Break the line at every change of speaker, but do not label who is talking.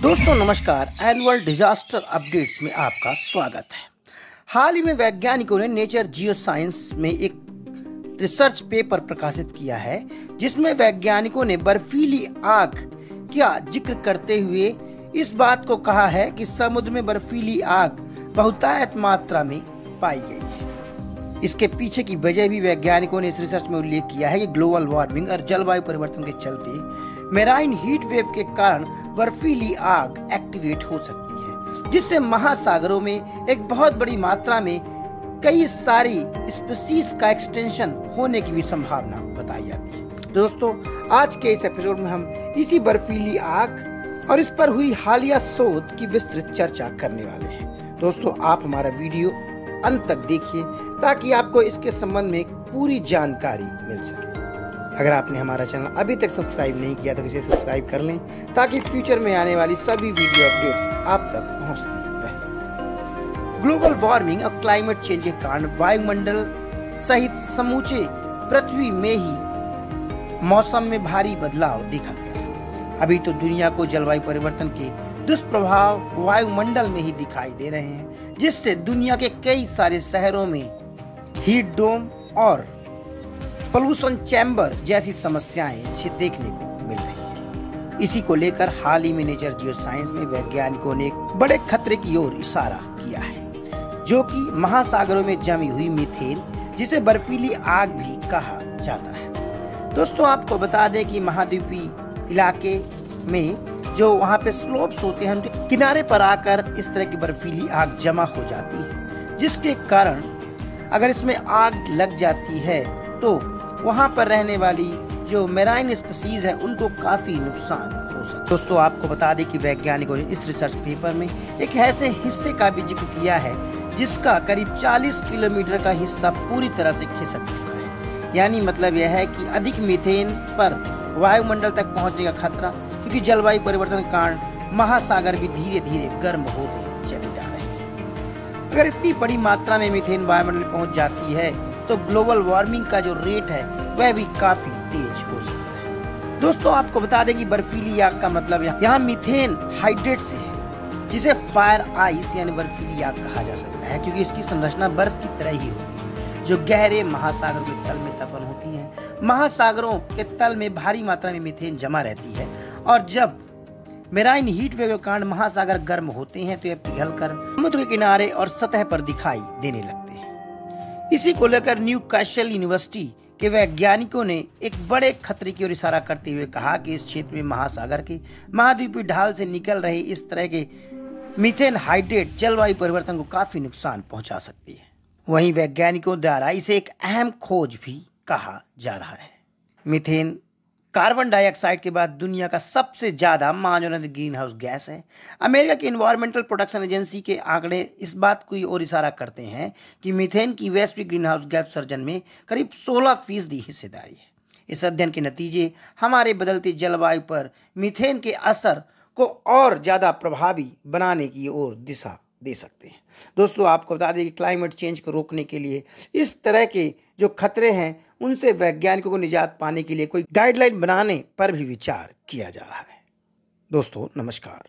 दोस्तों नमस्कार। Annual disaster updates में आपका स्वागत है। हाल ही में वैज्ञानिकों ने नेचर जियोसाइंस में एक रिसर्च पेपर प्रकाशित किया है जिसमें वैज्ञानिकों ने बर्फीली आग का जिक्र करते हुए इस बात को कहा है कि समुद्र में बर्फीली आग बहुतायत मात्रा में पाई गई है। इसके पीछे की वजह भी वैज्ञानिकों ने इस रिसर्च में उल्लेख किया है कि ग्लोबल वार्मिंग और जलवायु परिवर्तन के चलते मेराइन हीट वेव के कारण बर्फीली आग एक्टिवेट हो सकती है, जिससे महासागरों में एक बहुत बड़ी मात्रा में कई सारी स्पीशीज का एक्सटेंशन होने की भी संभावना बताई जाती है। दोस्तों आज के इस एपिसोड में हम इसी बर्फीली आग और इस पर हुई हालिया शोध की विस्तृत चर्चा करने वाले हैं। दोस्तों आप हमारा वीडियो अंत तक देखिए ताकि आपको इसके संबंध में पूरी जानकारी मिल सके। अगर आपने हमारा चैनल अभी तक सब्सक्राइब नहीं किया तो इसे सब्सक्राइब कर लें ताकि फ्यूचर में आने वाली सभी वीडियो अपडेट्स आप तक पहुंचती रहें। ग्लोबल वार्मिंग और क्लाइमेट चेंज के कारण वायुमंडल सहित समूचे पृथ्वी में ही मौसम में भारी बदलाव देखा गया है। अभी तो दुनिया को जलवायु परिवर्तन के दुष्प्रभाव वायुमंडल में ही दिखाई दे रहे हैं, जिससे दुनिया के कई सारे शहरों में हीट डोम और पोल्यूशन चैम्बर जैसी समस्याएं देखने को मिल रही हैं। इसी को लेकर हाल ही में नेचर जियोसाइंस में वैज्ञानिकों ने एक बड़े खतरे की ओर इशारा किया है, जो कि महासागरों में जमी हुई मीथेन, जिसे बर्फीली आग भी कहा जाता है। दोस्तों आपको बता दें कि महाद्वीपीय इलाके में जो वहाँ पे स्लोप्स होते हैं उनके किनारे पर आकर इस तरह की बर्फीली आग जमा हो जाती है, जिसके कारण अगर इसमें आग लग जाती है तो वहाँ पर रहने वाली जो मेराइन स्पीशीज है उनको काफी नुकसान हो सकता है। दोस्तों आपको बता दें कि वैज्ञानिकों ने इस रिसर्च पेपर में एक ऐसे हिस्से का भी जिक्र किया है जिसका करीब 40 किलोमीटर का हिस्सा पूरी तरह से खिसक चुका है। यानी मतलब यह है कि अधिक मीथेन पर वायुमंडल तक पहुंचने का खतरा, क्योंकि जलवायु परिवर्तन के कारण महासागर भी धीरे धीरे गर्म होते चले जा रहे हैं। अगर इतनी बड़ी मात्रा में मीथेन वायुमंडल में पहुंच जाती है तो ग्लोबल वार्मिंग का जो रेट है वह भी काफी तेज हो सकता है। दोस्तों आपको बता दें कि बर्फीली आग का मतलब यहाँ मीथेन हाइड्रेट से है, जिसे फायर आइस यानी बर्फीली आग कहा जा सकता है, क्योंकि इसकी संरचना बर्फ की तरह ही होती है जो गहरे महासागरों के तल में दफन होती है। महासागरों के तल में भारी मात्रा में मीथेन जमा रहती है और जब मेराइन हीट वेव के कारण महासागर गर्म होते हैं तो यह पिघलकर समुद्र के किनारे और सतह पर दिखाई देने लगते हैं। इसी को लेकर न्यू कैसल यूनिवर्सिटी के वैज्ञानिकों ने एक बड़े खतरे की ओर इशारा करते हुए कहा कि इस क्षेत्र में महासागर के महाद्वीपीय ढाल से निकल रहे इस तरह के मीथेन हाइड्रेट जलवायु परिवर्तन को काफी नुकसान पहुंचा सकती है। वहीं वैज्ञानिकों द्वारा इसे एक अहम खोज भी कहा जा रहा है। मीथेन कार्बन डाइऑक्साइड के बाद दुनिया का सबसे ज्यादा मानवनिर्मित ग्रीन हाउस गैस है। अमेरिका की एनवायरमेंटल प्रोटेक्शन एजेंसी के आंकड़े इस बात की ओर इशारा करते हैं कि मीथेन की वैश्विक ग्रीन हाउस गैस उत्सर्जन में करीब 16% हिस्सेदारी है। इस अध्ययन के नतीजे हमारे बदलती जलवायु पर मीथेन के असर को और ज्यादा प्रभावी बनाने की ओर दिशा दे सकते हैं। दोस्तों आपको बता दें कि क्लाइमेट चेंज को रोकने के लिए इस तरह के जो खतरे हैं उनसे वैज्ञानिकों को निजात पाने के लिए कोई गाइडलाइन बनाने पर भी विचार किया जा रहा है। दोस्तों नमस्कार।